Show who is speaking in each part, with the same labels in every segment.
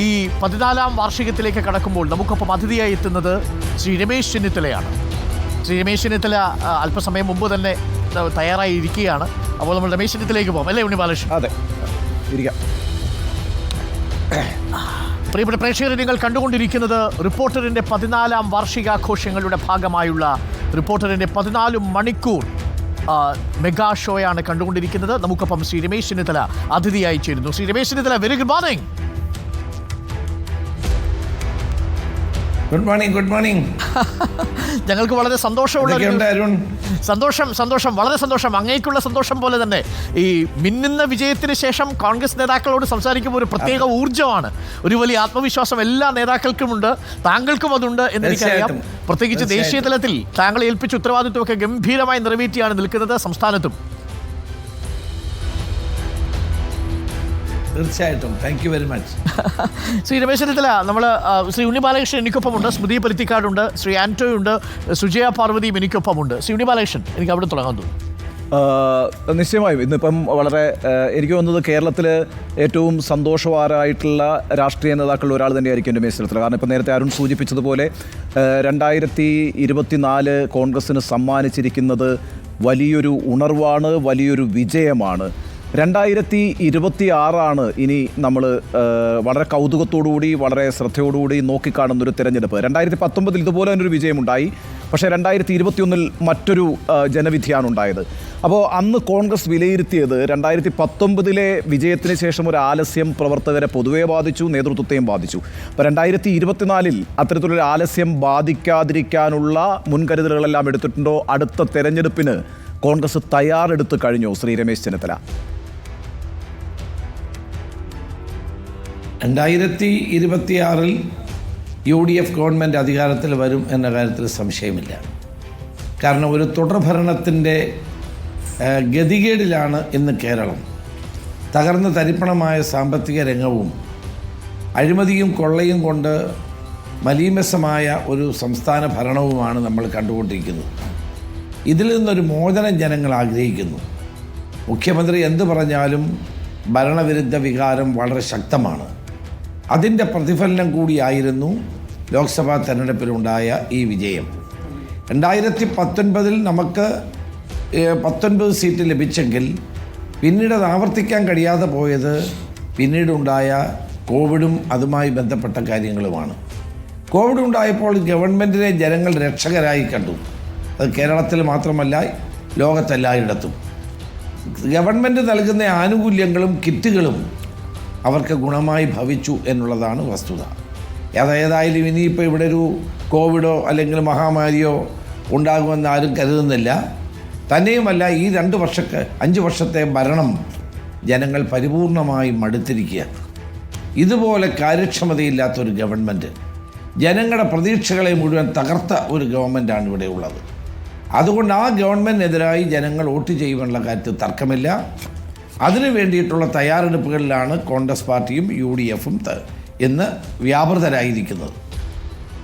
Speaker 1: ഈ 14ാം വാർഷികത്തിലേക്ക് കടക്കുമ്പോൾ നമുക്കൊപ്പം അതിഥിയായി എത്തുന്നത് ശ്രീ രമേശ് ചെന്നിത്തലയാണ്. ശ്രീ രമേശ് ചെന്നിത്തല അല്പസമയം മുമ്പ് തന്നെ തയ്യാറായി ഇരിക്കുകയാണ്. അപ്പോൾ നമ്മൾ രമേശ് ചെന്നിത്തലയിലേക്ക് പോകാം അല്ലേ ഉണ്ണി ബാലകൃഷ്ണൻ?
Speaker 2: അതെ, ഇരിക്കാം.
Speaker 1: പ്രിയപ്പെട്ട പ്രേക്ഷകരെ, നിങ്ങൾ കണ്ടുകൊണ്ടിരിക്കുന്നത് റിപ്പോർട്ടറിൻ്റെ 14ാം വാർഷികാഘോഷങ്ങളുടെ ഭാഗമായുള്ള റിപ്പോർട്ടറിൻ്റെ 14 മണിക്കൂർ മെഗാ ഷോയാണ് കണ്ടുകൊണ്ടിരിക്കുന്നത്. നമുക്കൊപ്പം ശ്രീ രമേശ് ചെന്നിത്തല അതിഥിയായി ചേരുന്നു. Shri Ramesh Chennithala, very good morning.
Speaker 3: Good morning. Good morning.
Speaker 1: ഞങ്ങൾക്ക് വളരെ സന്തോഷമുള്ള സന്തോഷം, വളരെ സന്തോഷം. അങ്ങേക്കുള്ള സന്തോഷം പോലെ തന്നെ ഈ മിന്നുന്ന വിജയത്തിന് ശേഷം കോൺഗ്രസ് നേതാക്കളോട് സംസാരിക്കുമ്പോൾ ഒരു പ്രത്യേക ഊർജ്ജമാണ്, ഒരു വലിയ ആത്മവിശ്വാസം എല്ലാ നേതാക്കൾക്കുമുണ്ട്. താങ്കൾക്കും അതുണ്ട് എന്നെനിക്കറിയാം. പ്രത്യേകിച്ച് ദേശീയ തലത്തിൽ താങ്കളെ ഏൽപ്പിച്ച ഉത്തരവാദിത്വമൊക്കെ ഗംഭീരമായി നിറവേറ്റിയാണ് നിൽക്കുന്നത് സംസ്ഥാനത്തും.
Speaker 3: തീർച്ചയായിട്ടും, thank you very much.
Speaker 1: Shri Ramesh Chennithala, നമ്മൾ ശ്രീ ഉണ്ണി ബാലകൃഷ്ണൻ എനിക്കൊപ്പമുണ്ട്, സ്മൃതി പരുത്തിക്കാടുണ്ട്, ശ്രീ ആന്റോയുണ്ട്, സുജയ പാർവതിയും എനിക്കൊപ്പമുണ്ട്. ശ്രീ ഉണ്ണി ബാലകൃഷ്ണൻ, എനിക്ക് അവിടെ തുടങ്ങാൻ തോന്നുന്നു.
Speaker 2: നിശ്ചയമായും ഇന്നിപ്പം വളരെ എനിക്ക് തോന്നുന്നത് കേരളത്തിൽ ഏറ്റവും സന്തോഷവാരായിട്ടുള്ള രാഷ്ട്രീയ നേതാക്കളിൽ ഒരാൾ തന്നെയായിരിക്കും രമേശ് ചെന്നിത്തല. കാരണം ഇപ്പം നേരത്തെ അരുൺ സൂചിപ്പിച്ചതുപോലെ 2024 കോൺഗ്രസ്സിന് സമ്മാനിച്ചിരിക്കുന്നത് വലിയൊരു ഉണർവാണ്, വലിയൊരു വിജയമാണ്. 2026 ഇനി നമ്മൾ വളരെ കൗതുകത്തോടുകൂടി വളരെ ശ്രദ്ധയോടുകൂടി നോക്കിക്കാണുന്നൊരു തിരഞ്ഞെടുപ്പ്. 2019 ഇതുപോലെ തന്നൊരു വിജയമുണ്ടായി. പക്ഷേ 2021 മറ്റൊരു ജനവിധിയാണ് ഉണ്ടായത്. അപ്പോൾ അന്ന് കോൺഗ്രസ് വിലയിരുത്തിയത് 2019 വിജയത്തിന് ശേഷം ഒരു ആലസ്യം പ്രവർത്തകരെ പൊതുവെ ബാധിച്ചു, നേതൃത്വത്തെയും ബാധിച്ചു. അപ്പോൾ 2024 അത്തരത്തിലൊരു ആലസ്യം ബാധിക്കാതിരിക്കാനുള്ള മുൻകരുതലുകളെല്ലാം എടുത്തിട്ടുണ്ടോ? അടുത്ത തെരഞ്ഞെടുപ്പിന് കോൺഗ്രസ് തയ്യാറെടുത്ത് കഴിഞ്ഞോ ശ്രീ രമേശ് ചെന്നിത്തല?
Speaker 3: 2026 UDF ഗവൺമെൻറ് അധികാരത്തിൽ വരും എന്ന കാര്യത്തിൽ സംശയമില്ല. കാരണം ഒരു തുടർഭരണത്തിൻ്റെ ഗതികേടിലാണ് ഇന്ന് കേരളം. തകർന്ന തരിപ്പണമായ സാമ്പത്തിക രംഗവും അഴിമതിയും കൊള്ളയും കൊണ്ട് മലീമസമായ ഒരു സംസ്ഥാന ഭരണവുമാണ് നമ്മൾ കണ്ടുകൊണ്ടിരിക്കുന്നത്. ഇതിൽ നിന്നൊരു മോചനം ജനങ്ങൾ ആഗ്രഹിക്കുന്നു. മുഖ്യമന്ത്രി എന്തു പറഞ്ഞാലും ഭരണവിരുദ്ധ വികാരം വളരെ ശക്തമാണ്. അതിൻ്റെ പ്രതിഫലനം കൂടിയായിരുന്നു ലോക്സഭാ തെരഞ്ഞെടുപ്പിലുണ്ടായ ഈ വിജയം. 2019 നമുക്ക് 19 സീറ്റ് ലഭിച്ചെങ്കിൽ പിന്നീട് അത് ആവർത്തിക്കാൻ കഴിയാതെ പോയത് പിന്നീടുണ്ടായ കോവിഡും അതുമായി ബന്ധപ്പെട്ട കാര്യങ്ങളുമാണ്. കോവിഡ് ഉണ്ടായപ്പോൾ ഗവൺമെൻറ്റിനെ ജനങ്ങൾ രക്ഷകരായി കണ്ടു. അത് കേരളത്തിൽ മാത്രമല്ല, ലോകത്തെല്ലായിടത്തും. ഗവൺമെൻറ് നൽകുന്ന ആനുകൂല്യങ്ങളും കിറ്റുകളും അവർക്ക് ഗുണമായി ഭവിച്ചു എന്നുള്ളതാണ് വസ്തുത. ഏതായാലും ഇനിയിപ്പോൾ ഇവിടെ ഒരു കോവിഡോ അല്ലെങ്കിൽ മഹാമാരിയോ ഉണ്ടാകുമെന്ന് ആരും കരുതുന്നില്ല. തന്നെയുമല്ല, ഈ 5 വർഷത്തെ ഭരണം ജനങ്ങൾ പരിപൂർണമായി മടുത്തിരിക്കുക. ഇതുപോലെ കാര്യക്ഷമതയില്ലാത്തൊരു ഗവൺമെൻറ്, ജനങ്ങളുടെ പ്രതീക്ഷകളെ മുഴുവൻ തകർത്ത ഒരു ഗവൺമെൻറ്റാണ് ഇവിടെ ഉള്ളത്. അതുകൊണ്ട് ആ ഗവൺമെൻറ്റിനെതിരായി ജനങ്ങൾ വോട്ട് ചെയ്യുമെന്നുള്ള കാര്യത്തിൽ തർക്കമില്ല. അതിനു വേണ്ടിയിട്ടുള്ള തയ്യാറെടുപ്പുകളിലാണ് കോൺഗ്രസ് പാർട്ടിയും UDFും ഇന്ന് വ്യാപൃതരായിരിക്കുന്നത്.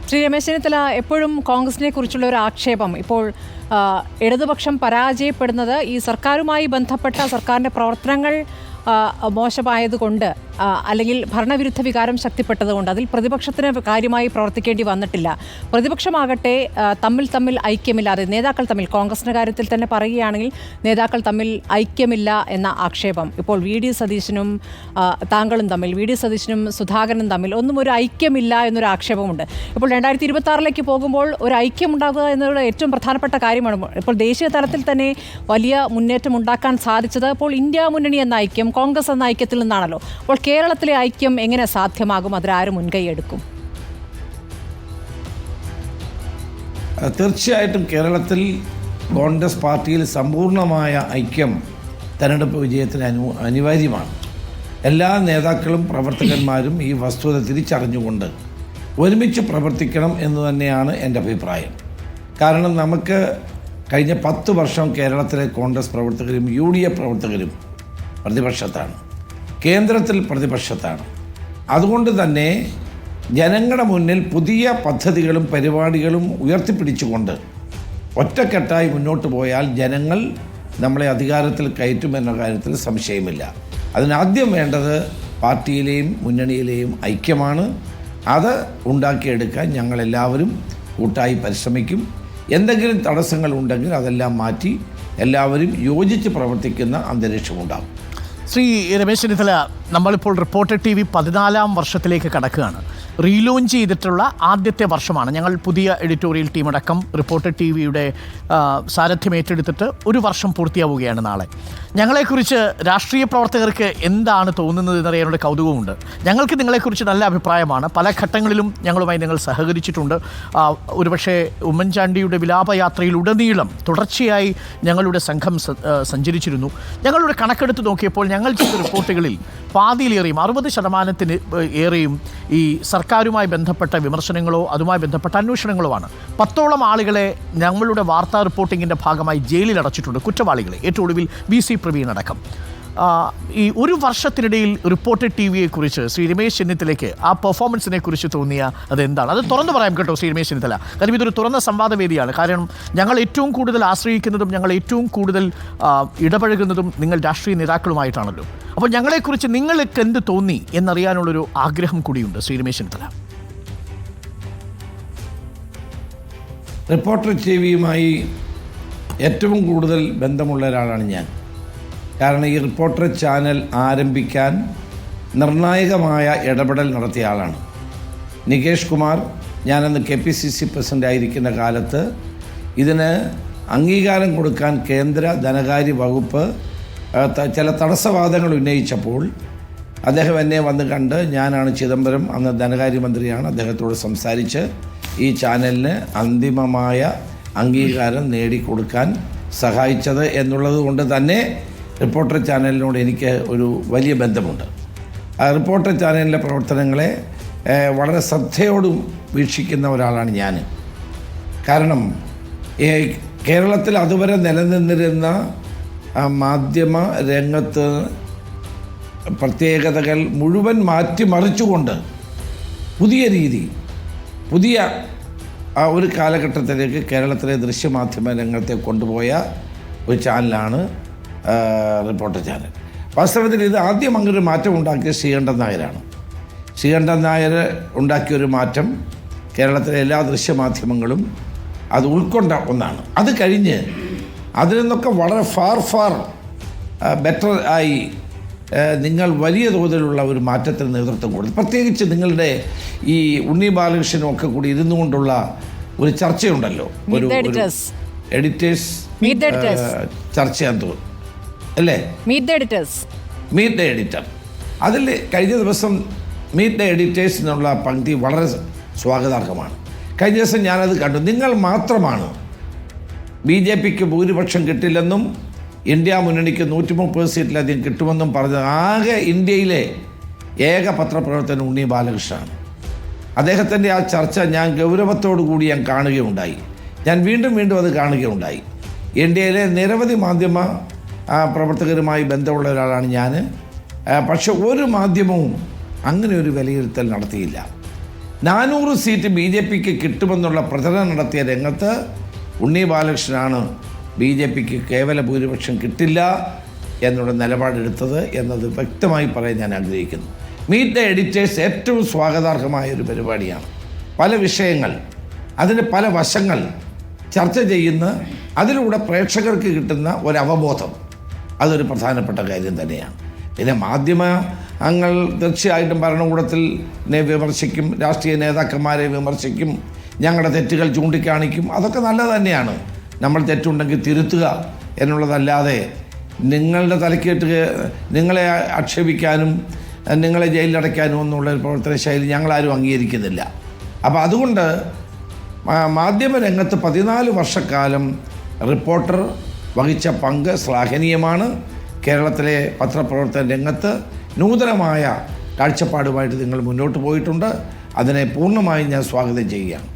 Speaker 4: ശ്രീ രമേശ് ചെന്നിത്തല, എപ്പോഴും കോൺഗ്രസിനെ കുറിച്ചുള്ള ഒരു ആക്ഷേപം, ഇപ്പോൾ ഇടതുപക്ഷം പരാജയപ്പെടുന്നത് ഈ സർക്കാരുമായി ബന്ധപ്പെട്ട സർക്കാരിൻ്റെ പ്രവർത്തനങ്ങൾ മോശമായതുകൊണ്ട് അല്ലെങ്കിൽ ഭരണവിരുദ്ധ വികാരം ശക്തിപ്പെട്ടതുകൊണ്ട് അതിൽ പ്രതിപക്ഷത്തിന് കാര്യമായി പ്രവർത്തിക്കേണ്ടി വന്നിട്ടില്ല. പ്രതിപക്ഷമാകട്ടെ തമ്മിൽ ഐക്യമില്ലാതെ നേതാക്കൾ തമ്മിൽ, കോൺഗ്രസിൻ്റെ കാര്യത്തിൽ തന്നെ പറയുകയാണെങ്കിൽ നേതാക്കൾ തമ്മിൽ ഐക്യമില്ല എന്ന ആക്ഷേപം ഇപ്പോൾ VD സതീശനും താങ്കളും തമ്മിൽ, VD സതീശനും സുധാകരനും തമ്മിൽ ഒന്നും ഒരു ഐക്യമില്ല എന്നൊരു ആക്ഷേപമുണ്ട്. ഇപ്പോൾ 2026 പോകുമ്പോൾ ഒരു ഐക്യമുണ്ടാകുക എന്നത് ഏറ്റവും പ്രധാനപ്പെട്ട കാര്യമാണ്. ഇപ്പോൾ ദേശീയ തലത്തിൽ തന്നെ വലിയ മുന്നേറ്റം ഉണ്ടാക്കാൻ സാധിച്ചത് ഇപ്പോൾ ഇന്ത്യ മുന്നണി എന്ന ഐക്യം, കോൺഗ്രസ് എന്ന ഐക്യത്തിൽ നിന്നാണല്ലോ. അപ്പോൾ കേരളത്തിലെ ഐക്യം എങ്ങനെ സാധ്യമാകും? അതിലാരും മുൻകൈയെടുക്കും?
Speaker 3: തീർച്ചയായിട്ടും കേരളത്തിൽ കോൺഗ്രസ് പാർട്ടിയിൽ സമ്പൂർണ്ണമായ ഐക്യം തെരഞ്ഞെടുപ്പ് വിജയത്തിന് അനിവാര്യമാണ്. എല്ലാ നേതാക്കളും പ്രവർത്തകന്മാരും ഈ വസ്തുത തിരിച്ചറിഞ്ഞുകൊണ്ട് ഒരുമിച്ച് പ്രവർത്തിക്കണം എന്ന് തന്നെയാണ് എൻ്റെ അഭിപ്രായം. കാരണം നമുക്ക് കഴിഞ്ഞ 10 വർഷം കേരളത്തിലെ കോൺഗ്രസ് പ്രവർത്തകരും UDF പ്രവർത്തകരും പ്രതിപക്ഷത്താണ്, കേന്ദ്രത്തിൽ പ്രതിപക്ഷത്താണ്. അതുകൊണ്ട് തന്നെ ജനങ്ങളുടെ മുന്നിൽ പുതിയ പദ്ധതികളും പരിപാടികളും ഉയർത്തിപ്പിടിച്ചുകൊണ്ട് ഒറ്റക്കെട്ടായി മുന്നോട്ട് പോയാൽ ജനങ്ങൾ നമ്മളെ അധികാരത്തിൽ കയറ്റുമെന്ന കാര്യത്തിൽ സംശയമില്ല. അതിനാദ്യം വേണ്ടത് പാർട്ടിയിലെയും മുന്നണിയിലെയും ഐക്യമാണ്. അത് ഉണ്ടാക്കിയെടുക്കാൻ ഞങ്ങളെല്ലാവരും കൂട്ടായി പരിശ്രമിക്കും. എന്തെങ്കിലും തടസ്സങ്ങൾ ഉണ്ടെങ്കിൽ അതെല്ലാം മാറ്റി എല്ലാവരും യോജിച്ച് പ്രവർത്തിക്കുന്ന അന്തരീക്ഷമുണ്ടാകും.
Speaker 1: ശ്രീ രമേശ് ചെന്നിത്തല, നമ്മളിപ്പോൾ റിപ്പോർട്ടർ TV 14ാം വർഷത്തിലേക്ക് കടക്കുകയാണ്. റീലോഞ്ച് ചെയ്തിട്ടുള്ള ആദ്യത്തെ വർഷമാണ്. ഞങ്ങൾ പുതിയ എഡിറ്റോറിയൽ ടീമടക്കം റിപ്പോർട്ടർ TVയുടെ സാരഥ്യം ഏറ്റെടുത്തിട്ട് ഒരു വർഷം പൂർത്തിയാവുകയാണ് നാളെ. ഞങ്ങളെക്കുറിച്ച് രാഷ്ട്രീയ പ്രവർത്തകർക്ക് എന്താണ് തോന്നുന്നത് എന്നറിയാനുള്ള കൗതുകമുണ്ട്. ഞങ്ങൾക്ക് നിങ്ങളെക്കുറിച്ച് നല്ല അഭിപ്രായമാണ്. പല ഘട്ടങ്ങളിലും ഞങ്ങളുമായി നിങ്ങൾ സഹകരിച്ചിട്ടുണ്ട്. ഒരുപക്ഷെ ഉമ്മൻചാണ്ടിയുടെ വിലാപയാത്രയിലുടനീളം തുടർച്ചയായി ഞങ്ങളുടെ സംഘം സഞ്ചരിച്ചിരുന്നു. ഞങ്ങളുടെ കണക്കെടുത്ത് നോക്കിയപ്പോൾ ഞങ്ങൾ ചെയ്ത റിപ്പോർട്ടുകളിൽ പാതിയിലേറെയും 60% ഏറെയും ഈ സർക്കാരുമായി ബന്ധപ്പെട്ട വിമർശനങ്ങളോ അതുമായി ബന്ധപ്പെട്ട അന്വേഷണങ്ങളോ ആണ്. 10ഓളം ആളുകളെ ഞങ്ങളുടെ വാർത്താ റിപ്പോർട്ടിങ്ങിൻ്റെ ഭാഗമായി ജയിലിൽ അടച്ചിട്ടുണ്ട്, കുറ്റവാളികളെ. ഏറ്റവും ഒടുവിൽ BC പ്രവീൺ അടക്കം. ഈ ഒരു വർഷത്തിനിടയിൽ റിപ്പോർട്ടർ TVയെക്കുറിച്ച് ശ്രീ രമേശ് ചെന്നിത്തലയ്ക്ക് ആ പെർഫോമൻസിനെ കുറിച്ച് തോന്നിയ അതെന്താണ്? അത് തുറന്നു പറയാം കേട്ടോ ശ്രീ രമേശ് ചെന്നിത്തല. കാര്യം ഇതൊരു തുറന്ന സംവാദവേദിയാണ്. കാരണം ഞങ്ങൾ ഏറ്റവും കൂടുതൽ ആശ്രയിക്കുന്നതും ഞങ്ങൾ ഏറ്റവും കൂടുതൽ ഇടപഴകുന്നതും നിങ്ങൾ രാഷ്ട്രീയ നേതാക്കളുമായിട്ടാണല്ലോ. അപ്പോൾ ഞങ്ങളെക്കുറിച്ച് നിങ്ങൾക്ക് എന്ത് തോന്നി എന്നറിയാനുള്ളൊരു ആഗ്രഹം കൂടിയുണ്ട് ശ്രീ രമേശ് ചെന്നിത്തല.
Speaker 3: റിപ്പോർട്ടർ TVയുമായി ഏറ്റവും കൂടുതൽ ബന്ധമുള്ള ഒരാളാണ് ഞാൻ. കാരണം ഈ റിപ്പോർട്ടർ ചാനൽ ആരംഭിക്കാൻ നിർണായകമായ ഇടപെടൽ നടത്തിയ ആളാണ് നികേഷ് കുമാർ. ഞാനന്ന് KPCC പ്രസിഡൻ്റ് ആയിരിക്കുന്ന കാലത്ത് ഇതിന് അംഗീകാരം കൊടുക്കാൻ കേന്ദ്ര ധനകാര്യ വകുപ്പ് ചില തടസ്സവാദങ്ങൾ ഉന്നയിച്ചപ്പോൾ അദ്ദേഹം എന്നെ വന്ന് കണ്ട്, ഞാനാണ് ചിദംബരം, അന്ന് ധനകാര്യമന്ത്രിയാണ്, അദ്ദേഹത്തോട് സംസാരിച്ച് ഈ ചാനലിന് അന്തിമമായ അംഗീകാരം നേടിക്കൊടുക്കാൻ സഹായിച്ചത് എന്നുള്ളത് കൊണ്ട് തന്നെ റിപ്പോർട്ടർ ചാനലിനോട് എനിക്ക് ഒരു വലിയ ബന്ധമുണ്ട്. റിപ്പോർട്ടർ ചാനലിലെ പ്രവർത്തനങ്ങളെ വളരെ ശ്രദ്ധയോടും വീക്ഷിക്കുന്ന ഒരാളാണ് ഞാൻ. കാരണം കേരളത്തിൽ അതുവരെ നിലനിന്നിരുന്ന മാധ്യമ രംഗത്ത് പ്രത്യേകതകൾ മുഴുവൻ മാറ്റിമറിച്ചുകൊണ്ട് പുതിയ രീതി, പുതിയ ഒരു കാലഘട്ടത്തിലേക്ക് കേരളത്തിലെ ദൃശ്യമാധ്യമ രംഗത്തെ കൊണ്ടുപോയ ഒരു ചാനലാണ് റിപ്പോർട്ടർ ചാനൽ. വാസ്തവത്തിൽ ഇത് ആദ്യം അങ്ങൊരു മാറ്റം ഉണ്ടാക്കിയ ശ്രീകണ്ഠൻ നായരാണ്. ശ്രീകണ്ഠൻ നായർ ഉണ്ടാക്കിയൊരു മാറ്റം കേരളത്തിലെ എല്ലാ ദൃശ്യമാധ്യമങ്ങളും അത് ഉൾക്കൊണ്ട ഒന്നാണ്. അത് കഴിഞ്ഞ് അതിൽ നിന്നൊക്കെ വളരെ ഫാർ ബെറ്റർ ആയി നിങ്ങൾ വലിയ തോതിലുള്ള ഒരു മാറ്റത്തിന് നേതൃത്വം കൊടുത്തു. പ്രത്യേകിച്ച് നിങ്ങളുടെ ഈ ഉണ്ണി ബാലകൃഷ്ണനും ഒക്കെ കൂടി ഇരുന്നു കൊണ്ടുള്ള ഒരു ചർച്ചയുണ്ടല്ലോ, ഒരു എഡിറ്റേഴ്സ് ചർച്ചയാന്ന് തോന്നുന്നു അല്ലേ, മീറ്റ് ദ എഡിറ്റർ. അതിൽ കഴിഞ്ഞ ദിവസം മീറ്റ് ദ എഡിറ്റേഴ്സ് എന്നുള്ള പങ്ക്തി വളരെ സ്വാഗതാർഹമാണ്. കഴിഞ്ഞ ദിവസം ഞാനത് കണ്ടു. നിങ്ങൾ മാത്രമാണ് BJPക്ക് ഭൂരിപക്ഷം കിട്ടില്ലെന്നും ഇന്ത്യ മുന്നണിക്ക് 130 സീറ്റിലധികം കിട്ടുമെന്നും പറഞ്ഞത്. ആകെ ഇന്ത്യയിലെ ഏക പത്രപ്രവർത്തകൻ ഉണ്ണി ബാലകൃഷ്ണനാണ്. അദ്ദേഹത്തിൻ്റെ ആ ചർച്ച ഞാൻ ഗൗരവത്തോടു കൂടി ഞാൻ കാണുകയുണ്ടായി. ഞാൻ വീണ്ടും അത് കാണുകയുണ്ടായി. ഇന്ത്യയിലെ നിരവധി മാധ്യമ പ്രവർത്തകരുമായി ബന്ധമുള്ള ഒരാളാണ് ഞാൻ. പക്ഷെ ഒരു മാധ്യമവും അങ്ങനെ ഒരു വിലയിരുത്തൽ നടത്തിയില്ല. 400 സീറ്റ് BJPക്ക് കിട്ടുമെന്നുള്ള പ്രചരണം നടത്തിയ രംഗത്ത് ഉണ്ണി ബാലകൃഷ്ണനാണ് BJPക്ക് കേവല ഭൂരിപക്ഷം കിട്ടില്ല എന്നുള്ള നിലപാടെടുത്തത് എന്നത് വ്യക്തമായി പറയാൻ ഞാൻ ആഗ്രഹിക്കുന്നു. മീറ്റ് ദ എഡിറ്റേഴ്സ് ഏറ്റവും സ്വാഗതാർഹമായ ഒരു പരിപാടിയാണ്. പല വിഷയങ്ങൾ, അതിന് പല വശങ്ങൾ ചർച്ച ചെയ്യുന്ന, അതിലൂടെ പ്രേക്ഷകർക്ക് കിട്ടുന്ന ഒരവബോധം, അതൊരു പ്രധാനപ്പെട്ട കാര്യം തന്നെയാണ്. പിന്നെ മാധ്യമങ്ങൾ തീർച്ചയായിട്ടും ഭരണകൂടത്തിൽ വിമർശിക്കും, രാഷ്ട്രീയ നേതാക്കന്മാരെ വിമർശിക്കും, ഞങ്ങളുടെ തെറ്റുകൾ ചൂണ്ടിക്കാണിക്കും. അതൊക്കെ നല്ലത് തന്നെയാണ്. നമ്മൾ തെറ്റുണ്ടെങ്കിൽ തിരുത്തുക എന്നുള്ളതല്ലാതെ നിങ്ങളുടെ തലക്കേട്ട് നിങ്ങളെ ആക്ഷേപിക്കാനും നിങ്ങളെ ജയിലിലടയ്ക്കാനും എന്നുള്ള ഒരു പ്രവർത്തന ശൈലി ഞങ്ങളാരും അംഗീകരിക്കുന്നില്ല. അപ്പോൾ അതുകൊണ്ട് മാധ്യമരംഗത്ത് 14 വർഷക്കാലം റിപ്പോർട്ടർ വഹിച്ച പങ്ക് ശ്ലാഘനീയമാണ്. കേരളത്തിലെ പത്രപ്രവർത്തന രംഗത്ത് നൂതനമായ കാഴ്ചപ്പാടുമായിട്ട് നിങ്ങൾ മുന്നോട്ട് പോയിട്ടുണ്ട്. അതിനെ പൂർണ്ണമായും ഞാൻ സ്വാഗതം ചെയ്യുകയാണ്.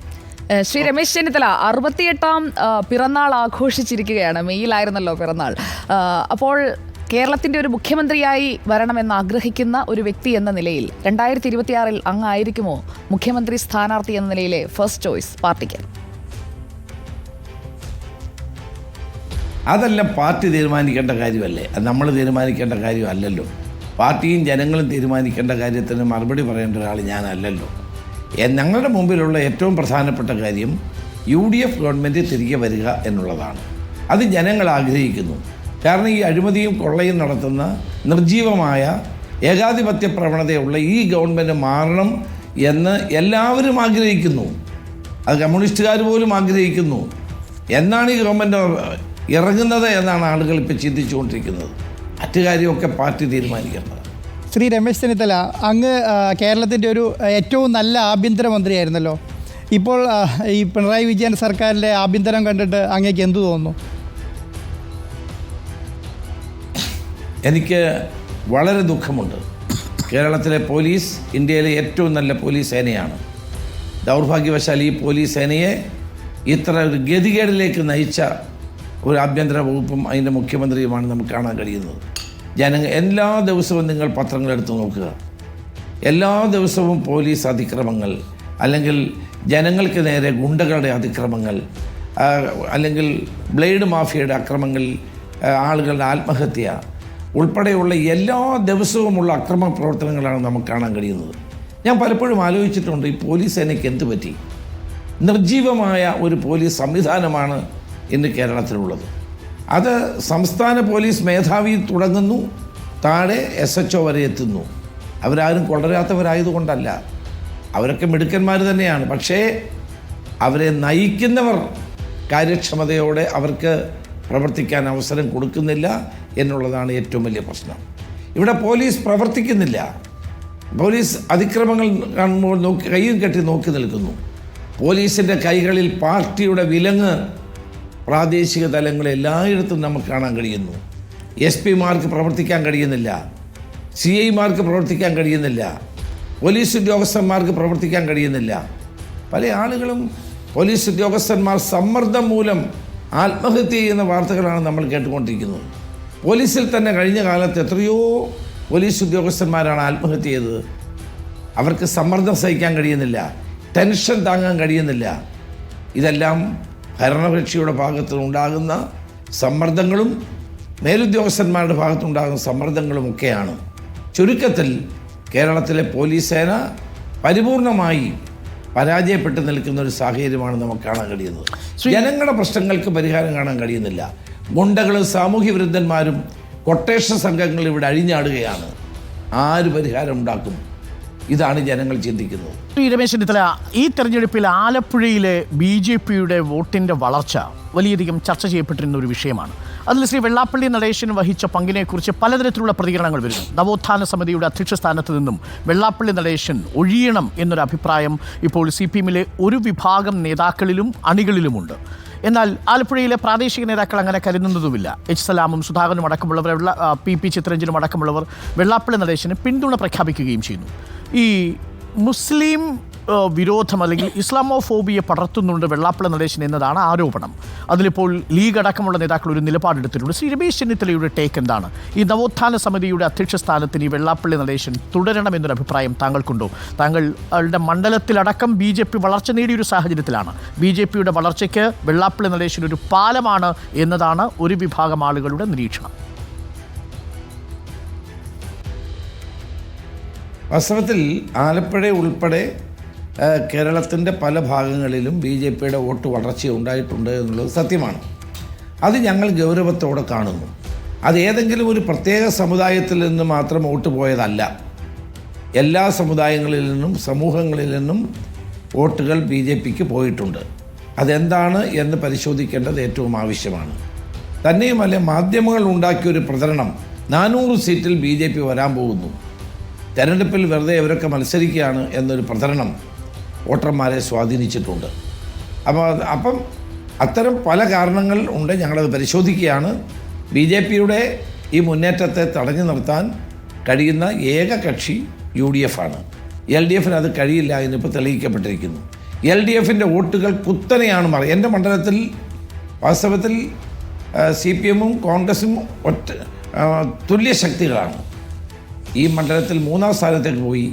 Speaker 5: ശ്രീ രമേശ് ചെന്നിത്തല 68ാം പിറന്നാൾ ആഘോഷിച്ചിരിക്കുകയാണ്. മെയ്യിലായിരുന്നല്ലോ പിറന്നാൾ. അപ്പോൾ കേരളത്തിൻ്റെ ഒരു മുഖ്യമന്ത്രിയായി വരണമെന്ന് ആഗ്രഹിക്കുന്ന ഒരു വ്യക്തി എന്ന നിലയിൽ 2026 അങ്ങായിരിക്കുമോ മുഖ്യമന്ത്രി സ്ഥാനാർത്ഥി എന്ന നിലയിലെ ഫസ്റ്റ് ചോയ്സ് പാർട്ടിക്ക്?
Speaker 3: അതെല്ലാം പാർട്ടി തീരുമാനിക്കേണ്ട കാര്യമല്ലേ, അത് നമ്മൾ തീരുമാനിക്കേണ്ട കാര്യമല്ലല്ലോ. പാർട്ടിയും ജനങ്ങളും തീരുമാനിക്കേണ്ട കാര്യത്തിന് മറുപടി പറയേണ്ട ഒരാൾ ഞാനല്ലല്ലോ. ഞങ്ങളുടെ മുമ്പിലുള്ള ഏറ്റവും പ്രധാനപ്പെട്ട കാര്യം UDF ഗവൺമെൻറ് തിരികെ വരിക എന്നുള്ളതാണ്. അത് ജനങ്ങൾ ആഗ്രഹിക്കുന്നു. കാരണം ഈ അഴിമതിയും കൊള്ളയും നടത്തുന്ന നിർജീവമായ ഏകാധിപത്യ പ്രവണതയുള്ള ഈ ഗവൺമെൻറ് മാറണം എന്ന് എല്ലാവരും ആഗ്രഹിക്കുന്നു. അത് കമ്മ്യൂണിസ്റ്റുകാർ പോലും ആഗ്രഹിക്കുന്നു. എന്നാണ് ഈ ഗവൺമെൻറ് ഇറങ്ങുന്നത് എന്നാണ് ആളുകൾ ഇപ്പോൾ ചിന്തിച്ചുകൊണ്ടിരിക്കുന്നത്. മറ്റു കാര്യമൊക്കെ പാർട്ടി തീരുമാനിക്കേണ്ടത്.
Speaker 6: ശ്രീ രമേശ് ചെന്നിത്തല, അങ്ങ് കേരളത്തിൻ്റെ ഒരു ഏറ്റവും നല്ല ആഭ്യന്തരമന്ത്രിയായിരുന്നല്ലോ. ഇപ്പോൾ ഈ പിണറായി വിജയൻ സർക്കാരിൻ്റെ ആഭ്യന്തരം കണ്ടിട്ട് അങ്ങേക്ക് എന്തു തോന്നുന്നു?
Speaker 3: എനിക്ക് വളരെ ദുഃഖമുണ്ട്. കേരളത്തിലെ പോലീസ് ഇന്ത്യയിലെ ഏറ്റവും നല്ല പോലീസ് സേനയാണ്. ദൗർഭാഗ്യവശാൽ ഈ പോലീസ് സേനയെ ഇത്ര ഒരു ഗതികേടിലേക്ക് നയിച്ച ഒരു ആഭ്യന്തര വകുപ്പും അതിൻ്റെ മുഖ്യമന്ത്രിയുമാണ് നമുക്ക് കാണാൻ കഴിയുന്നത്. എല്ലാ ദിവസവും നിങ്ങൾ പത്രങ്ങളെടുത്ത് നോക്കുക. എല്ലാ ദിവസവും പോലീസ് അതിക്രമങ്ങൾ, അല്ലെങ്കിൽ ജനങ്ങൾക്ക് നേരെ ഗുണ്ടകളുടെ അതിക്രമങ്ങൾ, അല്ലെങ്കിൽ ബ്ലേഡ് മാഫിയയുടെ അക്രമങ്ങൾ, ആളുകളുടെ ആത്മഹത്യ ഉൾപ്പെടെയുള്ള എല്ലാ ദിവസവുമുള്ള അക്രമ പ്രവർത്തനങ്ങളാണ് നമുക്ക് കാണാൻ കഴിയുന്നത്. ഞാൻ പലപ്പോഴും ആലോചിച്ചിട്ടുണ്ട്, ഈ പോലീസ് സേനയ്ക്ക് എന്ത് പറ്റി? നിർജീവമായ ഒരു പോലീസ് സംവിധാനമാണ് ഇന്ന് കേരളത്തിലുള്ളത്. അത് സംസ്ഥാന പോലീസ് മേധാവി തുടങ്ങുന്നു, താഴെ SHO വരെ എത്തുന്നു. അവരാരും കൊള്ളരാത്തവരായതുകൊണ്ടല്ല, അവരൊക്കെ മിടുക്കന്മാർ തന്നെയാണ്. പക്ഷേ അവരെ നയിക്കുന്നവർ കാര്യക്ഷമതയോടെ അവർക്ക് പ്രവർത്തിക്കാൻ അവസരം കൊടുക്കുന്നില്ല എന്നുള്ളതാണ് ഏറ്റവും വലിയ പ്രശ്നം. ഇവിടെ പോലീസ് പ്രവർത്തിക്കുന്നില്ല. പോലീസ് അതിക്രമങ്ങൾ കാണുമ്പോൾ കൈയും കെട്ടി നോക്കി നിൽക്കുന്നു. പോലീസിൻ്റെ കൈകളിൽ പാർട്ടിയുടെ വിലങ്ങ് പ്രാദേശിക തലങ്ങളിൽ എല്ലായിടത്തും നമുക്ക് കാണാൻ കഴിയുന്നു. SP-മാർക്ക് പ്രവർത്തിക്കാൻ കഴിയുന്നില്ല, CI-മാർക്ക് പ്രവർത്തിക്കാൻ കഴിയുന്നില്ല, പോലീസ് ഉദ്യോഗസ്ഥന്മാർക്ക് പ്രവർത്തിക്കാൻ കഴിയുന്നില്ല. പല ആളുകളും പോലീസ് ഉദ്യോഗസ്ഥന്മാർ സമ്മർദ്ദം മൂലം ആത്മഹത്യ ചെയ്യുന്ന വാർത്തകളാണ് നമ്മൾ കേട്ടുകൊണ്ടിരിക്കുന്നത്. പോലീസിൽ തന്നെ കഴിഞ്ഞ കാലത്ത് എത്രയോ പോലീസ് ഉദ്യോഗസ്ഥന്മാരാണ് ആത്മഹത്യ ചെയ്തത്. അവർക്ക് സമ്മർദ്ദം സഹിക്കാൻ കഴിയുന്നില്ല, ടെൻഷൻ താങ്ങാൻ കഴിയുന്നില്ല. ഇതെല്ലാം ഭരണകക്ഷിയുടെ ഭാഗത്തുനിന്നുണ്ടാകുന്ന സമ്മർദ്ദങ്ങളും മേലുദ്യോഗസ്ഥന്മാരുടെ ഭാഗത്തുനിന്നുണ്ടാകുന്ന സമ്മർദ്ദങ്ങളുമൊക്കെയാണ്. ചുരുക്കത്തിൽ കേരളത്തിലെ പോലീസ് സേന പരിപൂർണമായി പരാജയപ്പെട്ട് നിൽക്കുന്ന ഒരു സാഹചര്യമാണ് നമുക്ക് കാണാൻ കഴിയുന്നത്. ജനങ്ങളുടെ പ്രശ്നങ്ങൾക്ക് പരിഹാരം കാണാൻ കഴിയുന്നില്ല. ഗുണ്ടകളും സാമൂഹ്യ വിരുദ്ധന്മാരും കൊട്ടേഷൻ സംഘങ്ങൾ ഇവിടെ അഴിഞ്ഞാടുകയാണ്. ആര് പരിഹാരം ഉണ്ടാക്കും? ഇതാണ് ജനങ്ങൾ ചിന്തിക്കുന്നത്.
Speaker 1: ശ്രീ രമേശ് ചെന്നിത്തല, ഈ തെരഞ്ഞെടുപ്പിൽ ആലപ്പുഴയിലെ BJPയുടെ വോട്ടിൻ്റെ വളർച്ച വലിയധികം ചർച്ച ചെയ്യപ്പെട്ടിരുന്ന ഒരു വിഷയമാണ്. അതിൽ ശ്രീ വെള്ളാപ്പള്ളി നടേശൻ വഹിച്ച പങ്കിനെക്കുറിച്ച് പലതരത്തിലുള്ള പ്രതികരണങ്ങൾ വരുന്നു. നവോത്ഥാന സമിതിയുടെ അധ്യക്ഷ സ്ഥാനത്ത് നിന്നും വെള്ളാപ്പള്ളി നടേശൻ ഒഴിയണം എന്നൊരു അഭിപ്രായം ഇപ്പോൾ CPM-ലെ ഒരു വിഭാഗം നേതാക്കളിലും അണികളിലുമുണ്ട്. എന്നാൽ ആലപ്പുഴയിലെ പ്രാദേശിക നേതാക്കൾ അങ്ങനെ കരുതുന്നതുമില്ല. സലാമും സുധാകരനും അടക്കമുള്ളവർ, PP ചിത്രരഞ്ജനും അടക്കമുള്ളവർ വെള്ളാപ്പള്ളി നടേശന് പിന്തുണ പ്രഖ്യാപിക്കുകയും ചെയ്യുന്നു. ഈ മുസ്ലിം വിരോധം അല്ലെങ്കിൽ ഇസ്ലാമോഫോബിയെ പടർത്തുന്നുണ്ട് വെള്ളാപ്പള്ളി നടേശൻ എന്നതാണ് ആരോപണം. അതിലിപ്പോൾ ലീഗ് അടക്കമുള്ള നേതാക്കൾ ഒരു നിലപാടെടുത്തിട്ടുണ്ട്. ശ്രീ രമേശ് ചെന്നിത്തലയുടെ ടേക്ക് എന്താണ്? ഈ നവോത്ഥാന സമിതിയുടെ അധ്യക്ഷ സ്ഥാനത്തിന് ഈ വെള്ളാപ്പള്ളി നടേശൻ തുടരണമെന്നൊരു അഭിപ്രായം താങ്കൾക്കുണ്ടോ? താങ്കളുടെ മണ്ഡലത്തിലടക്കം BJP വളർച്ച നേടിയൊരു സാഹചര്യത്തിലാണ്. BJPയുടെ വളർച്ചയ്ക്ക് വെള്ളാപ്പള്ളി നടേശൻ ഒരു പാലമാണ് എന്നതാണ് ഒരു വിഭാഗം ആളുകളുടെ നിരീക്ഷണം.
Speaker 3: വാസ്തവത്തിൽ ആലപ്പുഴ ഉൾപ്പെടെ കേരളത്തിൻ്റെ പല ഭാഗങ്ങളിലും BJPയുടെ വോട്ട് വളർച്ച ഉണ്ടായിട്ടുണ്ട് എന്നുള്ളത് സത്യമാണ്. അത് ഞങ്ങൾ ഗൗരവത്തോടെ കാണുന്നു. അത് ഏതെങ്കിലും ഒരു പ്രത്യേക സമുദായത്തിൽ നിന്ന് മാത്രം വോട്ട് പോയതല്ല. എല്ലാ സമുദായങ്ങളിൽ നിന്നും സമൂഹങ്ങളിൽ നിന്നും വോട്ടുകൾ BJPക്ക് പോയിട്ടുണ്ട്. അതെന്താണ് എന്ന് പരിശോധിക്കേണ്ടത് ഏറ്റവും ആവശ്യമാണ്. തന്നെയുമല്ല, മാധ്യമങ്ങൾ ഉണ്ടാക്കിയൊരു പ്രചരണം 400 സീറ്റിൽ BJP വരാൻ പോകുന്നു, തെരഞ്ഞെടുപ്പിൽ വെറുതെ ഇവരൊക്കെ മത്സരിക്കുകയാണ് എന്നൊരു പ്രചരണം വോട്ടർമാരെ സ്വാധീനിച്ചിട്ടുണ്ട്. അപ്പം അത്തരം പല കാരണങ്ങൾ ഉണ്ട്. ഞങ്ങളത് പരിശോധിക്കുകയാണ്. BJPയുടെ ഈ മുന്നേറ്റത്തെ തടഞ്ഞു നിർത്താൻ കഴിയുന്ന ഏക കക്ഷി UDF ആണ്. LDFന് അത് കഴിയില്ല എന്നിപ്പോൾ തെളിയിക്കപ്പെട്ടിരിക്കുന്നു. LDFിൻ്റെ വോട്ടുകൾ കുത്തനെയാണ് മാറി. എൻ്റെ മണ്ഡലത്തിൽ വാസ്തവത്തിൽ CPM-ഉം കോൺഗ്രസും തുല്യ ശക്തികളാണ്. ഈ മണ്ഡലത്തിൽ 3-ാം സ്ഥാനത്തേക്ക് പോയി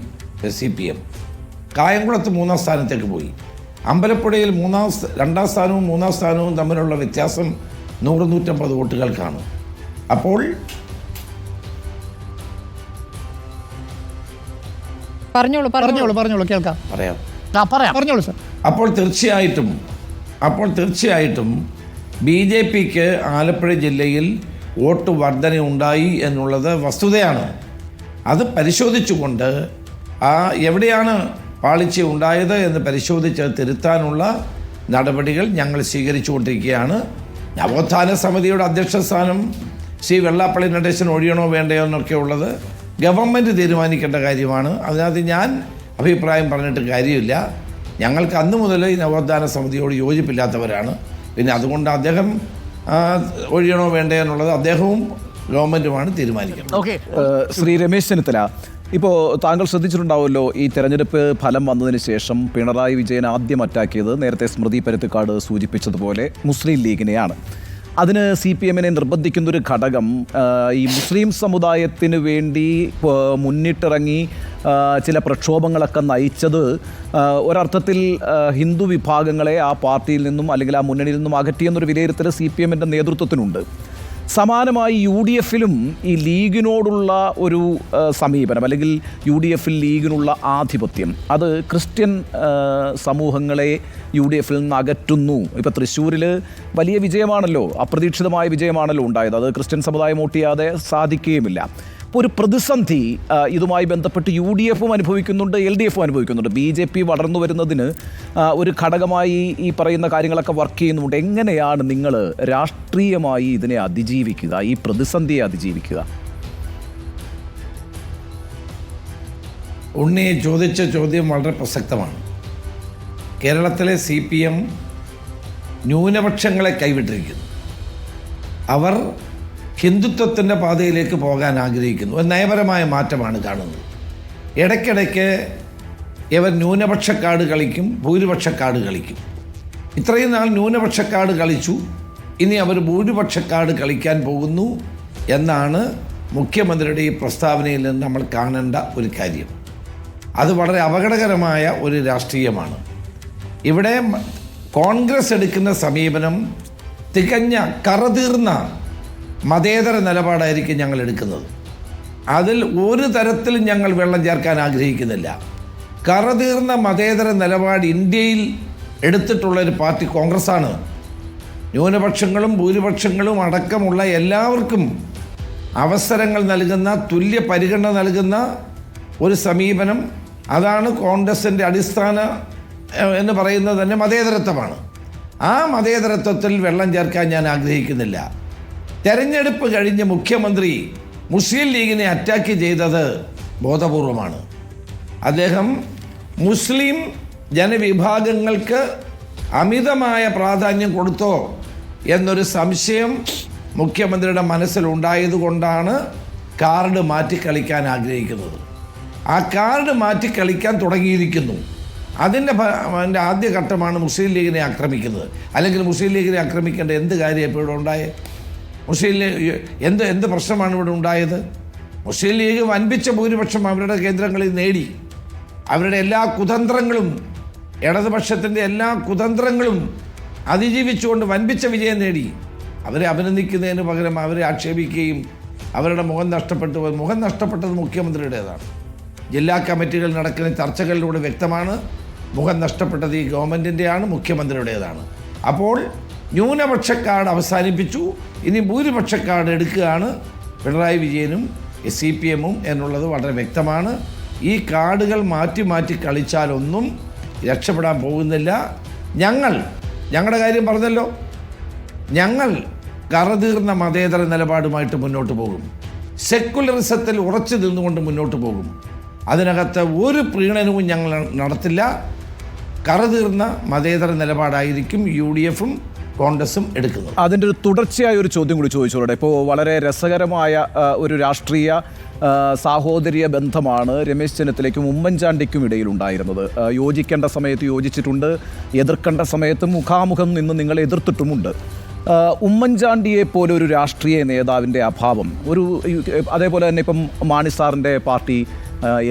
Speaker 3: CPM, കായംകുളത്ത് 3-ാം സ്ഥാനത്തേക്ക് പോയി. അമ്പലപ്പുഴയിൽ 2-ാം സ്ഥാനവും 3-ാം സ്ഥാനവും തമ്മിലുള്ള വ്യത്യാസം 100-150 വോട്ടുകൾക്കാണ്. അപ്പോൾ
Speaker 6: പറഞ്ഞോളൂ കേൾക്കാം.
Speaker 3: പറയാം.
Speaker 1: പറയാം.
Speaker 6: പറഞ്ഞോളൂ സർ.
Speaker 3: അപ്പോൾ തീർച്ചയായിട്ടും BJPക്ക് ആലപ്പുഴ ജില്ലയിൽ വോട്ട് വർധന ഉണ്ടായി എന്നുള്ളത് വസ്തുതയാണ്. അത് പരിശോധിച്ചുകൊണ്ട് എവിടെയാണ് പാളിച്ച ഉണ്ടായത് എന്ന് പരിശോധിച്ച് തിരുത്താനുള്ള നടപടികൾ ഞങ്ങൾ സ്വീകരിച്ചുകൊണ്ടിരിക്കുകയാണ്. നവോത്ഥാന സമിതിയുടെ അധ്യക്ഷ സ്ഥാനം ശ്രീ വെള്ളാപ്പള്ളി നടേശൻ ഒഴിയണോ വേണ്ടയോ എന്നൊക്കെ ഉള്ളത് ഗവൺമെൻറ് തീരുമാനിക്കേണ്ട കാര്യമാണ്. അതിനകത്ത് ഞാൻ അഭിപ്രായം പറഞ്ഞിട്ട് കാര്യമില്ല. ഞങ്ങൾക്ക് അന്ന് മുതൽ ഈ നവോത്ഥാന സമിതിയോട് യോജിപ്പില്ലാത്തവരാണ്. പിന്നെ അതുകൊണ്ട് അദ്ദേഹം ഒഴിയണോ വേണ്ടയോ എന്നുള്ളത് അദ്ദേഹവും ഗവൺമെൻറ്റുമാണ് തീരുമാനിക്കുന്നത്.
Speaker 1: ഓക്കെ,
Speaker 2: ശ്രീ രമേശ് ചെന്നിത്തല, ഇപ്പോൾ താങ്കൾ ശ്രദ്ധിച്ചിട്ടുണ്ടാവുമല്ലോ, ഈ തെരഞ്ഞെടുപ്പ് ഫലം വന്നതിന് ശേഷം പിണറായി വിജയൻ ആദ്യം അറ്റാക്കിയത് നേരത്തെ സ്മൃതി പരുത്തിക്കാട് സൂചിപ്പിച്ചതുപോലെ മുസ്ലിം ലീഗിനെയാണ്. അതിന് CPM-നെ നിർബന്ധിക്കുന്നൊരു ഘടകം ഈ മുസ്ലിം സമുദായത്തിന് വേണ്ടി മുന്നിട്ടിറങ്ങി ചില പ്രക്ഷോഭങ്ങളൊക്കെ നയിച്ചത് ഒരർത്ഥത്തിൽ ഹിന്ദു വിഭാഗങ്ങളെ ആ പാർട്ടിയിൽ നിന്നും അല്ലെങ്കിൽ ആ മുന്നണിയിൽ നിന്നും അകറ്റിയെന്നൊരു വിലയിരുത്തൽ CPM-ൻ്റെ നേതൃത്വത്തിനുണ്ട്. സമാനമായി UDF-ലും ഈ ലീഗിനോടുള്ള ഒരു സമീപനം അല്ലെങ്കിൽ UDF-ൽ ലീഗിനുള്ള ആധിപത്യം അത് ക്രിസ്ത്യൻ സമൂഹങ്ങളെ UDF-ൽ നിന്ന് അകറ്റുന്നു. ഇപ്പോൾ തൃശ്ശൂരിൽ വലിയ വിജയമാണല്ലോ, അപ്രതീക്ഷിതമായ വിജയമാണല്ലോ ഉണ്ടായത്. അത് ക്രിസ്ത്യൻ സമുദായം വോട്ട് ചെയ്യാതെ സാധിക്കുകയുമില്ല. ഇപ്പോൾ ഒരു പ്രതിസന്ധി ഇതുമായി ബന്ധപ്പെട്ട് UDF-ഉം അനുഭവിക്കുന്നുണ്ട്, LDF-ഉം അനുഭവിക്കുന്നുണ്ട്. BJP വളർന്നു വരുന്നതിന് ഒരു ഘടകമായി ഈ പറയുന്ന കാര്യങ്ങളൊക്കെ വർക്ക് ചെയ്യുന്നുണ്ട്. എങ്ങനെയാണ് നിങ്ങൾ രാഷ്ട്രീയമായി ഇതിനെ അതിജീവിക്കുക, ഈ പ്രതിസന്ധിയെ അതിജീവിക്കുക?
Speaker 3: ഉണ്ണി ചോദിച്ച ചോദ്യം വളരെ പ്രസക്തമാണ്. കേരളത്തിലെ CPM ന്യൂനപക്ഷങ്ങളെ കൈവിട്ടിരിക്കുന്നു. അവർ ഹിന്ദുത്വത്തിൻ്റെ പാതയിലേക്ക് പോകാൻ ആഗ്രഹിക്കുന്നു. ഒരു നയപരമായ മാറ്റമാണ് കാണുന്നത്. ഇടയ്ക്കിടയ്ക്ക് ഇവർ ന്യൂനപക്ഷ കാർഡ് കളിക്കും, ഭൂരിപക്ഷ കാർഡ് കളിക്കും. ഇത്രയും നാൾ ന്യൂനപക്ഷ കാർഡ് കളിച്ചു, ഇനി അവർ ഭൂരിപക്ഷ കാർഡ് കളിക്കാൻ പോകുന്നു എന്നാണ് മുഖ്യമന്ത്രിയുടെ ഈ പ്രസ്താവനയിൽ നിന്ന് നമ്മൾ കാണേണ്ട ഒരു കാര്യം. അത് വളരെ അപകടകരമായ ഒരു രാഷ്ട്രീയമാണ്. ഇവിടെ കോൺഗ്രസ് എടുക്കുന്ന സമീപനം തികഞ്ഞ കറതീർന്ന മതേതര നിലപാടായിരിക്കും ഞങ്ങൾ എടുക്കുന്നത്. അതിൽ ഒരു തരത്തിലും ഞങ്ങൾ വെള്ളം ചേർക്കാൻ ആഗ്രഹിക്കുന്നില്ല. കറതീർന്ന മതേതര നിലപാട് ഇന്ത്യയിൽ എടുത്തിട്ടുള്ളൊരു പാർട്ടി കോൺഗ്രസ്സാണ്. ന്യൂനപക്ഷങ്ങളും ഭൂരിപക്ഷങ്ങളും അടക്കമുള്ള എല്ലാവർക്കും അവസരങ്ങൾ നൽകുന്ന, തുല്യ പരിഗണന നൽകുന്ന ഒരു സമീപനം, അതാണ് കോൺഗ്രസിൻ്റെ അടിസ്ഥാന എന്ന് പറയുന്നത് തന്നെ മതേതരത്വമാണ്. ആ മതേതരത്വത്തിൽ വെള്ളം ചേർക്കാൻ ഞാൻ ആഗ്രഹിക്കുന്നില്ല. തെരഞ്ഞെടുപ്പ് കഴിഞ്ഞ് മുഖ്യമന്ത്രി മുസ്ലിം ലീഗിനെ അറ്റാക്ക് ചെയ്തത് ബോധപൂർവമാണ്. അദ്ദേഹം മുസ്ലിം ജനവിഭാഗങ്ങൾക്ക് അമിതമായ പ്രാധാന്യം കൊടുത്തോ എന്നൊരു സംശയം മുഖ്യമന്ത്രിയുടെ മനസ്സിലുണ്ടായതുകൊണ്ടാണ് കാർഡ് മാറ്റിക്കളിക്കാൻ ആഗ്രഹിക്കുന്നത്. ആ കാർഡ് മാറ്റിക്കളിക്കാൻ തുടങ്ങിയിരിക്കുന്നു. അതിൻ്റെ ആദ്യഘട്ടമാണ് മുസ്ലിം ലീഗിനെ ആക്രമിക്കുന്നത്. അല്ലെങ്കിൽ മുസ്ലിം ലീഗിനെ ആക്രമിക്കേണ്ട എന്ത് കാര്യം ഇപ്പോൾ ഇവിടെ ഉണ്ടായത്? മുസ്ലിം ലീഗ് എന്ത് പ്രശ്നമാണ് ഇവിടെ ഉണ്ടായത്? മുസ്ലിം ലീഗ് വൻപിച്ച ഭൂരിപക്ഷം അവരുടെ കേന്ദ്രങ്ങളിൽ നേടി. അവരുടെ എല്ലാ കുതന്ത്രങ്ങളും, ഇടതുപക്ഷത്തിൻ്റെ എല്ലാ കുതന്ത്രങ്ങളും അതിജീവിച്ചുകൊണ്ട് വൻപിച്ച വിജയം നേടി. അവരെ അഭിനന്ദിക്കുന്നതിന് പകരം അവരെ ആക്ഷേപിക്കുകയും അവരുടെ മുഖം നഷ്ടപ്പെട്ടത് മുഖ്യമന്ത്രിയുടേതാണ്. ജില്ലാ കമ്മിറ്റികൾ നടക്കുന്ന ചർച്ചകളിലൂടെ വ്യക്തമാണ്. മുഖം നഷ്ടപ്പെട്ടത് ഈ ഗവൺമെൻറ്റിൻ്റെയാണ്, മുഖ്യമന്ത്രിയുടേതാണ്. അപ്പോൾ ന്യൂനപക്ഷ കാർഡ് അവസാനിപ്പിച്ചു, ഇനി ഭൂരിപക്ഷ കാർഡ് എടുക്കുകയാണ് പിണറായി വിജയനും CPM-ഉം എന്നുള്ളത് വളരെ വ്യക്തമാണ്. ഈ കാർഡുകൾ മാറ്റി മാറ്റി കളിച്ചാലൊന്നും രക്ഷപ്പെടാൻ പോകുന്നില്ല. ഞങ്ങളുടെ കാര്യം പറഞ്ഞല്ലോ, ഞങ്ങൾ കറതീർന്ന മതേതര നിലപാടുമായിട്ട് മുന്നോട്ട് പോകും. സെക്കുലറിസത്തിൽ ഉറച്ചു നിന്നുകൊണ്ട് മുന്നോട്ട് പോകും. അതിനകത്ത് ഒരു പ്രീണനവും ഞങ്ങൾ നടത്തില്ല. കറതീർന്ന മതേതര നിലപാടായിരിക്കും UDF-ഉം കോൺഗ്രസും എടുക്കുന്നത്.
Speaker 2: അതിൻ്റെ ഒരു തുടർച്ചയായ ഒരു ചോദ്യം കൂടി ചോദിച്ചോളൂ. ഇപ്പോൾ വളരെ രസകരമായ ഒരു രാഷ്ട്രീയ സാഹോദര്യ ബന്ധമാണ് രമേശ് ചെന്നിത്തലയ്ക്കും ഉമ്മൻചാണ്ടിക്കും ഇടയിലുണ്ടായിരുന്നത്. യോജിക്കേണ്ട സമയത്ത് യോജിച്ചിട്ടുണ്ട്, എതിർക്കേണ്ട സമയത്ത് മുഖാമുഖം നിന്ന് നിങ്ങൾ എതിർത്തിട്ടുമുണ്ട്. ഉമ്മൻചാണ്ടിയെ പോലെ ഒരു രാഷ്ട്രീയ നേതാവിൻ്റെ അഭാവം, അതേപോലെ തന്നെ ഇപ്പം മാണി സാറിൻ്റെ പാർട്ടി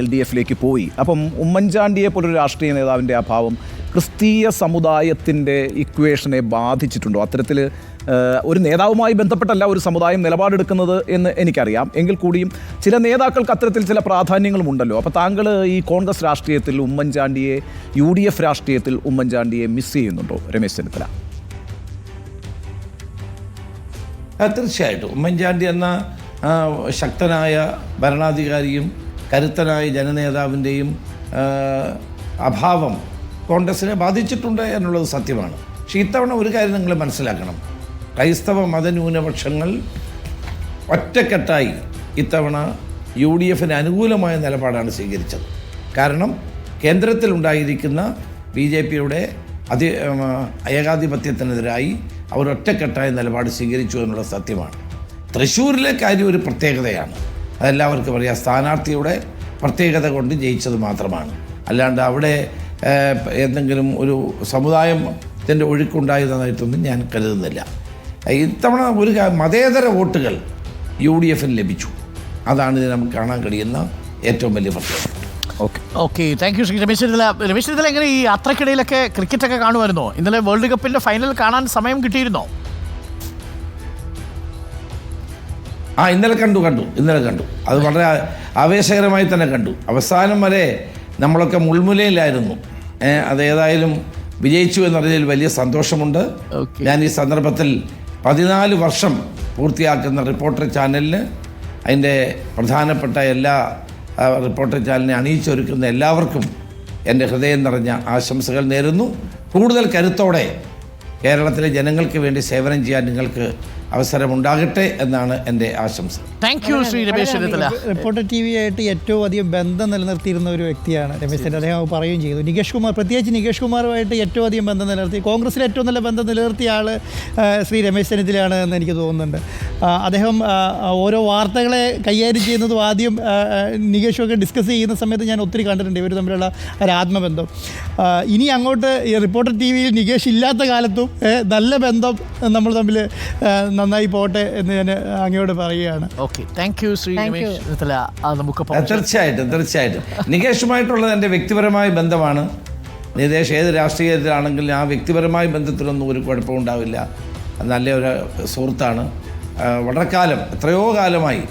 Speaker 2: LDF-ലേക്ക് പോയി. അപ്പം ഉമ്മൻചാണ്ടിയെ പോലൊരു രാഷ്ട്രീയ നേതാവിൻ്റെ അഭാവം ക്രിസ്തീയ സമുദായത്തിൻ്റെ ഇക്വേഷനെ ബാധിച്ചിട്ടുണ്ടോ? അത്തരത്തിൽ ഒരു നേതാവുമായി ബന്ധപ്പെട്ടല്ല ഒരു സമുദായം നിലപാടെടുക്കുന്നത് എന്ന് എനിക്കറിയാം. എങ്കിൽ കൂടിയും ചില നേതാക്കൾക്ക് അത്തരത്തിൽ ചില പ്രാധാന്യങ്ങളും ഉണ്ടല്ലോ. അപ്പോൾ താങ്കൾ ഈ കോൺഗ്രസ് രാഷ്ട്രീയത്തിൽ ഉമ്മൻചാണ്ടിയെ, UDF രാഷ്ട്രീയത്തിൽ ഉമ്മൻചാണ്ടിയെ മിസ് ചെയ്യുന്നുണ്ടോ രമേശ് ചെന്നിത്തല?
Speaker 3: തീർച്ചയായിട്ടും ഉമ്മൻചാണ്ടി എന്ന ശക്തനായ ഭരണാധികാരിയും കരുത്തനായ ജനനേതാവിൻ്റെയും അഭാവം കോൺഗ്രസിനെ ബാധിച്ചിട്ടുണ്ട് എന്നുള്ളത് സത്യമാണ്. പക്ഷേ ഇത്തവണ ഒരു കാര്യം നിങ്ങൾ മനസ്സിലാക്കണം. ക്രൈസ്തവ മതന്യൂനപക്ഷങ്ങൾ ഒറ്റക്കെട്ടായി ഇത്തവണ UDFന് അനുകൂലമായ നിലപാടാണ് സ്വീകരിച്ചത്. കാരണം കേന്ദ്രത്തിലുണ്ടായിരിക്കുന്ന BJPയുടെ ഏകാധിപത്യത്തിനെതിരായി അവർ ഒറ്റക്കെട്ടായ നിലപാട് സ്വീകരിച്ചു എന്നുള്ള സത്യമാണ്. തൃശ്ശൂരിലെ കാര്യം ഒരു പ്രത്യേകതയാണ്, അതെല്ലാവർക്കും അറിയാം. സ്ഥാനാർത്ഥിയുടെ പ്രത്യേകത കൊണ്ട് ജയിച്ചത് മാത്രമാണ്. അല്ലാണ്ട് അവിടെ എന്തെങ്കിലും ഒരു സമുദായത്തിൻ്റെ ഒഴുക്കുണ്ടായതായിട്ടൊന്നും ഞാൻ കരുതുന്നില്ല. ഇത്തവണ ഒരു മതേതര വോട്ടുകൾ UDFന് ലഭിച്ചു. അതാണ് ഇത് നമുക്ക് കാണാൻ കഴിയുന്ന ഏറ്റവും വലിയ പ്രത്യേകത.
Speaker 1: Okay, thank you Shri Ramesh Chennithala. Ramesh Chennithala എങ്ങനെ ഈ യാത്രക്കിടയിലൊക്കെ ക്രിക്കറ്റൊക്കെ കാണുമായിരുന്നോ? ഇന്നലെ വേൾഡ് കപ്പിൻ്റെ ഫൈനൽ കാണാൻ സമയം കിട്ടിയിരുന്നോ?
Speaker 3: ഇന്നലെ കണ്ടു. അത് വളരെ ആവേശകരമായി തന്നെ കണ്ടു. അവസാനം വരെ നമ്മളൊക്കെ മുൾമുലയിലായിരുന്നു. അതേതായാലും വിജയിച്ചു എന്നതിൽ വലിയ സന്തോഷമുണ്ട്. ഞാൻ ഈ സന്ദർഭത്തിൽ 14 വർഷം പൂർത്തിയാക്കുന്ന റിപ്പോർട്ടർ ചാനലിന്, അതിൻ്റെ പ്രധാനപ്പെട്ട എല്ലാ റിപ്പോർട്ടർ ചാനലിനെ അണിയിച്ചൊരുക്കുന്ന എല്ലാവർക്കും എൻ്റെ ഹൃദയം നിറഞ്ഞ ആശംസകൾ നേരുന്നു. കൂടുതൽ കരുത്തോടെ കേരളത്തിലെ ജനങ്ങൾക്ക് വേണ്ടി സേവനം ചെയ്യാൻ നിങ്ങൾക്ക് അവസരമുണ്ടാകട്ടെ എന്നാണ് എൻ്റെ ആശംസ.
Speaker 1: Thank you Shri Ramesh Chennithala.
Speaker 6: Reporter TV ആയിട്ട് ഏറ്റവും അധികം ബന്ധം നിലനിർത്തിയിരുന്ന ഒരു വ്യക്തിയാണ് രമേശ് ചെന്നിത്തല. അദ്ദേഹം പറയുകയും ചെയ്തു. നികേഷ് കുമാർ, പ്രത്യേകിച്ച് നികേഷ് കുമാറുമായിട്ട് ഏറ്റവും അധികം ബന്ധം നിലനിർത്തി, കോൺഗ്രസിൽ ഏറ്റവും നല്ല ബന്ധം നിലനിർത്തിയ ആൾ ശ്രീ രമേശ് ചെന്നിത്തലയാണ് എന്ന് എനിക്ക് തോന്നുന്നുണ്ട്. അദ്ദേഹം ഓരോ വാർത്തകളെ കൈകാര്യം ചെയ്യുന്നതും ആദ്യം നികേഷൊക്കെ ഡിസ്കസ് ചെയ്യുന്ന സമയത്ത് ഞാൻ ഒത്തിരി കണ്ടിട്ടുണ്ട് ഇവർ തമ്മിലുള്ള ഒരു ആത്മബന്ധം. ഇനി അങ്ങോട്ട് ഈ റിപ്പോർട്ടർ TVയിൽ നികേഷ് ഇല്ലാത്ത കാലത്തും നല്ല ബന്ധം നമ്മൾ തമ്മിൽ നന്നായി പോട്ടെ എന്ന് ഞാൻ അങ്ങയോട് പറയുകയാണ്.
Speaker 1: Okay, thank you Shri Ramesh Chennithala. നമുക്ക്
Speaker 3: തീർച്ചയായിട്ടും നികേഷുമായിട്ടുള്ളത് എൻ്റെ വ്യക്തിപരമായ ബന്ധമാണ്. നികേഷ് ഏത് രാഷ്ട്രീയത്തിലാണെങ്കിലും ആ വ്യക്തിപരമായ ബന്ധത്തിലൊന്നും ഒരു കുഴപ്പമുണ്ടാവില്ല. നല്ലൊരു സുഹൃത്താണ്. വളരെ കാലം, എത്രയോ കാലമായി,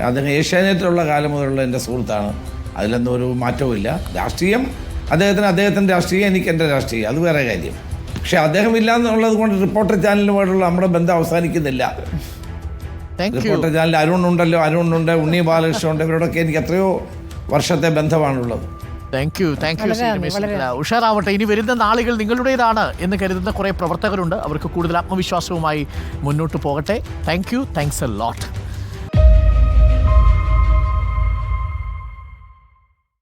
Speaker 3: അദ്ദേഹം ഏഷ്യാനെറ്റിലുള്ള കാലം മുതലുള്ള എൻ്റെ സുഹൃത്താണ്. അതിലൊന്നും ഒരു മാറ്റവും ഇല്ല. രാഷ്ട്രീയം അദ്ദേഹത്തിൻ്റെ രാഷ്ട്രീയം, എനിക്ക് എൻ്റെ രാഷ്ട്രീയം, അത് വേറെ കാര്യം. പക്ഷെ അദ്ദേഹം ഇല്ല എന്നുള്ളത് കൊണ്ട് റിപ്പോർട്ടർ ചാനലുമായിട്ടുള്ള നമ്മുടെ ബന്ധം അവസാനിക്കുന്നില്ല. റിപ്പോർട്ടർ ചാനലിൽ അരുണുണ്ട്, ഉണ്ണി ബാലകൃഷ്ണനുണ്ട്, ഇവരോടൊക്കെ എനിക്ക് എത്രയോ വർഷത്തെ ബന്ധമാണുള്ളത്.
Speaker 1: Thank you Shri Ramesh Chennithala. ഉഷാറാവട്ടെ. ഇനി വരുന്ന നാളുകൾ നിങ്ങളുടേതാണ് എന്ന് കരുതുന്ന കുറേ പ്രവർത്തകരുണ്ട്. അവർക്ക് കൂടുതൽ ആത്മവിശ്വാസവുമായി മുന്നോട്ട് പോകട്ടെ. Thank you, thanks a lot.